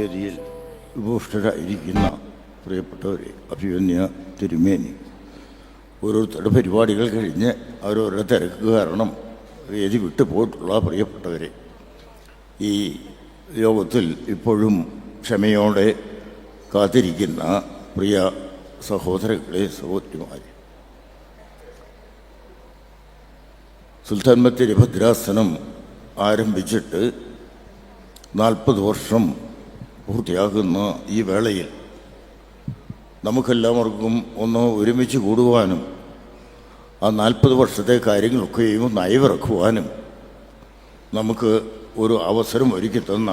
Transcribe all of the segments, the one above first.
വേദിയിൽ വിഭൂഷിതരായിരിക്കുന്ന പ്രിയപ്പെട്ടവരെ, അഭിമന്യ തിരുമേനി, ഓരോരുത്തരുടെ പരിപാടികൾ കഴിഞ്ഞ് അവരവരുടെ തിരക്ക് കാരണം വേദി വിട്ടു പോയിട്ടുള്ള പ്രിയപ്പെട്ടവരെ, ഈ യോഗത്തിൽ ഇപ്പോഴും ക്ഷമയോടെ കാത്തിരിക്കുന്ന പ്രിയ സഹോദരങ്ങളെ, സഹോദരിമാരെ, സുൽത്താൻ ബത്തേരി ഭദ്രാസനം ആരംഭിച്ചിട്ട് 40 വർഷം പൂർത്തിയാകുന്ന ഈ വേളയിൽ നമുക്കെല്ലാവർക്കും ഒന്ന് ഒരുമിച്ച് കൂടുവാനും ആ 40 വർഷത്തെ കാര്യങ്ങളൊക്കെയും ഒന്ന് അയവിറക്കുവാനും നമുക്ക് ഒരു അവസരം ഒരുക്കിത്തന്ന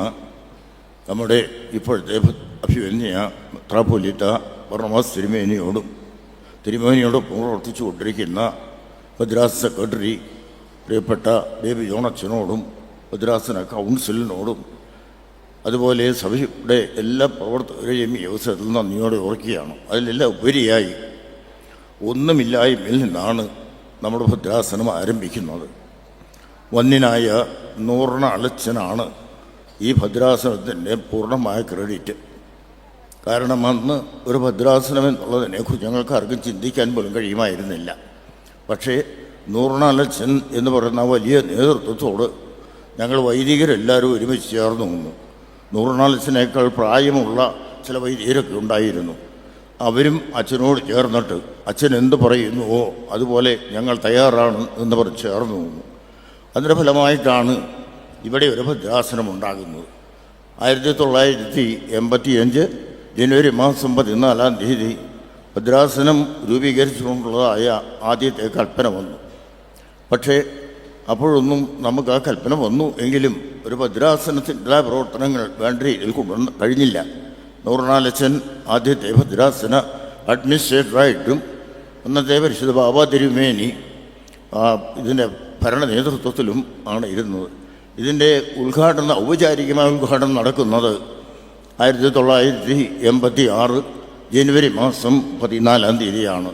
നമ്മുടെ ഇപ്പോഴത്തെ അഭിമന്യ മെത്രാപ്പൊലീത്ത ബർണബാസ് തിരുമേനിയോടൊപ്പം പ്രവർത്തിച്ചു കൊണ്ടിരിക്കുന്ന ഭദ്രാസന സെക്രട്ടറി പ്രിയപ്പെട്ട ബേബി ജോണച്ചനോടും ഭദ്രാസന കൗൺസിലിനോടും അതുപോലെ സഭയുടെ എല്ലാ പ്രവർത്തകരെയും ഈ അവസരത്തിൽ നന്ദിയോടെ ഓർക്കുകയാണ്. അതിലെല്ലാം ഉപരിയായി ഒന്നുമില്ലായ്മയിൽ നിന്നാണ് നമ്മുടെ ഭദ്രാസനം ആരംഭിക്കുന്നത്. വന്യനായ നൂറിന അളച്ചനാണ് ഈ ഭദ്രാസനത്തിൻ്റെ പൂർണ്ണമായ ക്രെഡിറ്റ്. കാരണം അന്ന് ഒരു ഭദ്രാസനം എന്നുള്ളതിനെക്കുറിച്ച് ഞങ്ങൾക്ക് ആർക്കും ചിന്തിക്കാൻ പോലും കഴിയുമായിരുന്നില്ല. പക്ഷേ നൂറിന അളച്ചൻ എന്ന് പറയുന്ന വലിയ നേതൃത്വത്തോട് ഞങ്ങൾ വൈദികരെല്ലാവരും ഒരുമിച്ച് ചേർന്ന് നിന്നു. നൂറിന അളച്ചനേക്കാൾ പ്രായമുള്ള ചില വൈദികരൊക്കെ ഉണ്ടായിരുന്നു. അവരും അച്ഛനോട് ചേർന്നിട്ട് അച്ഛൻ എന്ത് പറയുന്നുവോ അതുപോലെ ഞങ്ങൾ തയ്യാറാണ് എന്ന് പറഞ്ഞ് ചേർന്ന് നിന്നു. അതിൻ്റെ ഫലമായിട്ടാണ് ഇവിടെ ഒരു ഭദ്രാസനം ഉണ്ടാകുന്നത്. 1985 ജനുവരി മാസം 14-ാം തീയതി ഭദ്രാസനം രൂപീകരിച്ചുകൊണ്ടുള്ളതായ ആദ്യത്തെ കൽപ്പന വന്നു. പക്ഷേ അപ്പോഴൊന്നും നമുക്ക് ആ കൽപ്പന വന്നു എങ്കിലും ഒരു ഭദ്രാസനത്തിൻ്റെ പ്രവർത്തനങ്ങൾ വേണ്ട രീതിയിൽ കൊണ്ടുവന്ന് കഴിഞ്ഞില്ല. നൂറിനാലച്ചൻ ആദ്യത്തെ ഭദ്രാസന അഡ്മിനിസ്ട്രേറ്ററായിട്ടും അന്നത്തെ പരിശുദ്ധ ബാബാ തിരുമേനി ഇതിൻ്റെ ഭരണ നേതൃത്വത്തിലും ആണ് ഇരുന്നത്. ഇതിൻ്റെ ഔപചാരികമായ ഉദ്ഘാടനം നടക്കുന്നത് 1986 ജനുവരി മാസം 14-ാം തീയതിയാണ്.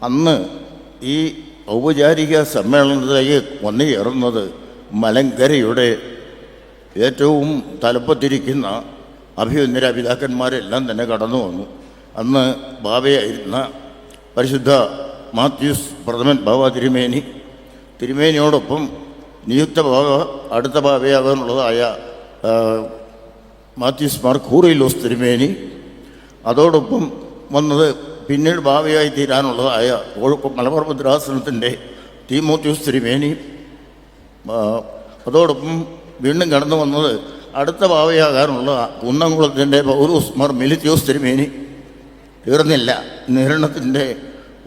അന്ന് ഈ ഔപചാരിക സമ്മേളനത്തിലേക്ക് വന്നു ചേർന്നത് മലങ്കരയുടെ ഏറ്റവും തലപ്പത്തിരിക്കുന്ന അഭിമന്യര പിതാക്കന്മാരെല്ലാം തന്നെ കടന്നു വന്നു. അന്ന് ബാബയായിരുന്ന പരിശുദ്ധ മാത്യൂസ് പ്രഥമൻ ബാബ തിരുമേനിയോടൊപ്പം നിയുക്ത ബാബ അടുത്ത ബാബയാകാനുള്ളതായ മാത്യൂസ് മാർ കൂറിലോസ് തിരുമേനി, അതോടൊപ്പം വന്നത് പിന്നീട് ബാബയായി തീരാനുള്ളതായ മലബാർ ഭദ്രാസനത്തിൻ്റെ തീമോത്യൂസ് തിരുമേനി, അതോടൊപ്പം വീണ്ടും കടന്നു വന്നത് അടുത്ത ബാബയാകാനുള്ള കുന്നംകുളത്തിൻ്റെ പൗലോസ് മാർ മെലിത്യോസ് തിരുമേനി. തീർന്നില്ല, നിരണത്തിൻ്റെ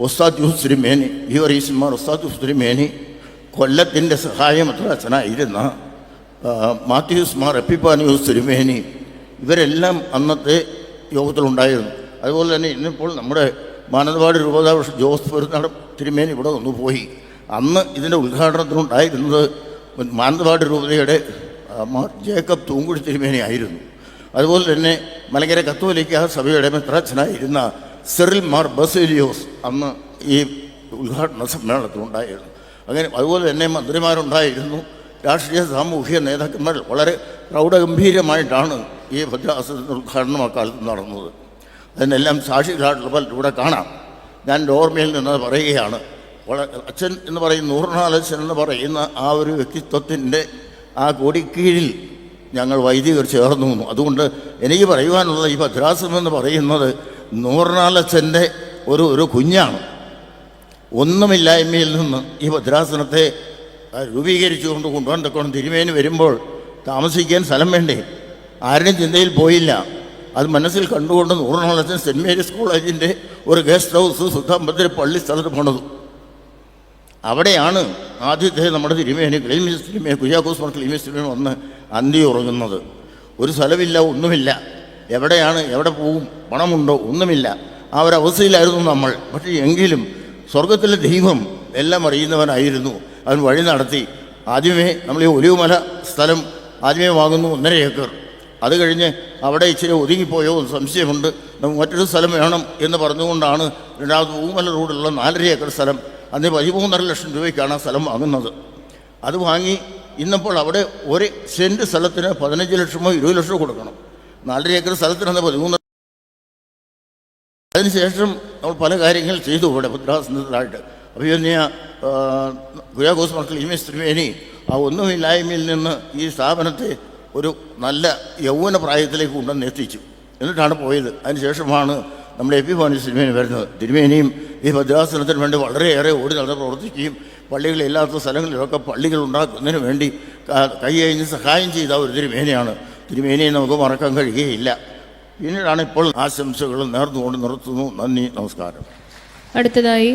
ഒസ്താത്യൂസ് തിരുമേനി, ഈവറീസന്മാർ ഒസ്താത്യൂസ് തിരുമേനി, കൊല്ലത്തിൻ്റെ സഹായമത്രച്ചനായിരുന്ന മാത്യൂസ് മാർ എപ്പിപ്പാനിയൂസ് തിരുമേനി, ഇവരെല്ലാം അന്നത്തെ യോഗത്തിലുണ്ടായിരുന്നു. അതുപോലെ തന്നെ ഇന്നിപ്പോൾ നമ്മുടെ മാനന്തവാടി രൂപതാ ജോസ് പെരുന്നാട് തിരുമേനി ഇവിടെ ഒന്ന് പോയി. അന്ന് ഇതിൻ്റെ ഉദ്ഘാടനത്തിനുണ്ടായിരുന്നത് മാനന്തവാടി രൂപതയുടെ മാർ ജേക്കബ് തൂങ്കുഴി തിരുമേനി ആയിരുന്നു. അതുപോലെ തന്നെ മലങ്കര കത്തോലിക്ക സഭയുടെ മെത്രാച്ചനായിരുന്ന സിറിൽ മാർ ബസേലിയോസ് അന്ന് ഈ ഉദ്ഘാടന സമ്മേളനത്തിലുണ്ടായിരുന്നു. അങ്ങനെ അതുപോലെ തന്നെ മന്ത്രിമാരുണ്ടായിരുന്നു, രാഷ്ട്രീയ സാമൂഹിക നേതാക്കന്മാർ. വളരെ പ്രൗഢഗംഭീരമായിട്ടാണ് ഈ ഭദ്രാസനത്തിൻ്റെ ഉദ്ഘാടനം അക്കാലത്ത് നടന്നത്. അതിനെല്ലാം സാക്ഷികളായിട്ടുള്ള പലരും ഇവിടെ കാണാം. ഞാൻ എൻ്റെ ഓർമ്മയിൽ നിന്ന് പറയുകയാണ്. അച്ഛൻ എന്ന് പറയുന്ന നൂറിനാലച്ഛൻ എന്ന് പറയുന്ന ആ ഒരു വ്യക്തിത്വത്തിൻ്റെ ആ കൊടിക്കീഴിൽ ഞങ്ങൾ വൈദികർ ചേർന്നു വന്നു. അതുകൊണ്ട് എനിക്ക് പറയുവാനുള്ള ഈ ഭദ്രാസനം എന്ന് പറയുന്നത് നൂറിനാലച്ഛൻ്റെ ഒരു കുഞ്ഞാണ്. ഒന്നുമില്ലായ്മയിൽ നിന്ന് ഈ ഭദ്രാസനത്തെ രൂപീകരിച്ചുകൊണ്ട് കൊണ്ടുപോകാൻ തക്കണം. തിരുമേനി വരുമ്പോൾ താമസിക്കാൻ സ്ഥലം വേണ്ടേ? ആരുടെയും ചിന്തയിൽ പോയില്ല. അത് മനസ്സിൽ കണ്ടുകൊണ്ട് നൂറിനാലച്ഛൻ സെൻറ്റ് മേരീസ് കോളേജിൻ്റെ ഒരു ഗസ്റ്റ് ഹൗസ് സുൽത്താൻ ബത്തേരി പള്ളി സ്ഥലത്ത് പോണത്. അവിടെയാണ് ആദ്യത്തെ നമ്മുടെ തിരുമേനി ക്ലീമിസ് തിരുമേനി കുര്യാക്കോസ് മാർ ക്ലീമിസ് തിരുമേനി വന്ന് അന്തി ഉറങ്ങുന്നത്. ഒരു സ്ഥലമില്ല, ഒന്നുമില്ല. എവിടെ പോവും? പണമുണ്ടോ? ഒന്നുമില്ല. ആ ഒരവസ്ഥയിലായിരുന്നു നമ്മൾ. പക്ഷേ എങ്കിലും സ്വർഗത്തിലെ ദൈവം എല്ലാം അറിയുന്നവനായിരുന്നു. അവൻ വഴി നടത്തി. ആദ്യമേ നമ്മൾ ഈ ഒലിവുമല സ്ഥലം ആദ്യമേ വാങ്ങുന്നു 1.5 ഏക്കർ. അത് കഴിഞ്ഞ് അവിടെ ഇച്ചിരി ഒതുങ്ങിപ്പോയോ സംശയമുണ്ട്, നമുക്ക് മറ്റൊരു സ്ഥലം വേണം എന്ന് പറഞ്ഞുകൊണ്ടാണ് രണ്ടാമത് ഊമല റോഡിലുള്ള 4.5 ഏക്കർ സ്ഥലം അന്ന് 13.5 ലക്ഷം രൂപയ്ക്കാണ് ആ സ്ഥലം വാങ്ങുന്നത്. അത് വാങ്ങി ഇന്നിപ്പോൾ അവിടെ 1 സെൻറ്റ് സ്ഥലത്തിന് 15 ലക്ഷമോ 20 ലക്ഷമോ കൊടുക്കണം. 4 ഏക്കർ സ്ഥലത്തിനാണ് 13. അതിനുശേഷം നമ്മൾ പല കാര്യങ്ങൾ ചെയ്തു ഇവിടെ ഭദ്രാസനത്തിലായിട്ട്. അഭിമന്യ കുര്യാക്കോസ് മാർ ക്ലീമീസ് തിരുമേനി ആ ഒന്നുമില്ലായ്മയിൽ നിന്ന് ഈ സ്ഥാപനത്തെ ഒരു നല്ല യൗവന പ്രായത്തിലേക്ക് കൊണ്ടുവന്ന് എത്തിച്ചു. എന്നിട്ടാണ് പോയത്. അതിനുശേഷമാണ് നമ്മുടെ എപ്പിഫാനിയോസ് തിരുമേനി വരുന്നത്. തിരുമേനിയും ഈ ഭദ്രാസനത്തിന് വേണ്ടി വളരെയേറെ ഓടി നടന്ന് പ്രവർത്തിക്കുകയും പള്ളികളില്ലാത്ത സ്ഥലങ്ങളിലൊക്കെ പള്ളികൾ ഉണ്ടാക്കുന്നതിന് വേണ്ടി കൈയഴിഞ്ഞ് സഹായം ചെയ്ത ഒരു തിരുമേനിയാണ്. തിരുമേനിയെ നമുക്ക് മറക്കാൻ കഴിയുകയില്ല. പിന്നീടാണ് ഇപ്പോൾ ആശംസകൾ നേർന്നുകൊണ്ട് നിർത്തുന്നു. നന്ദി, നമസ്കാരം. അടുത്തതായി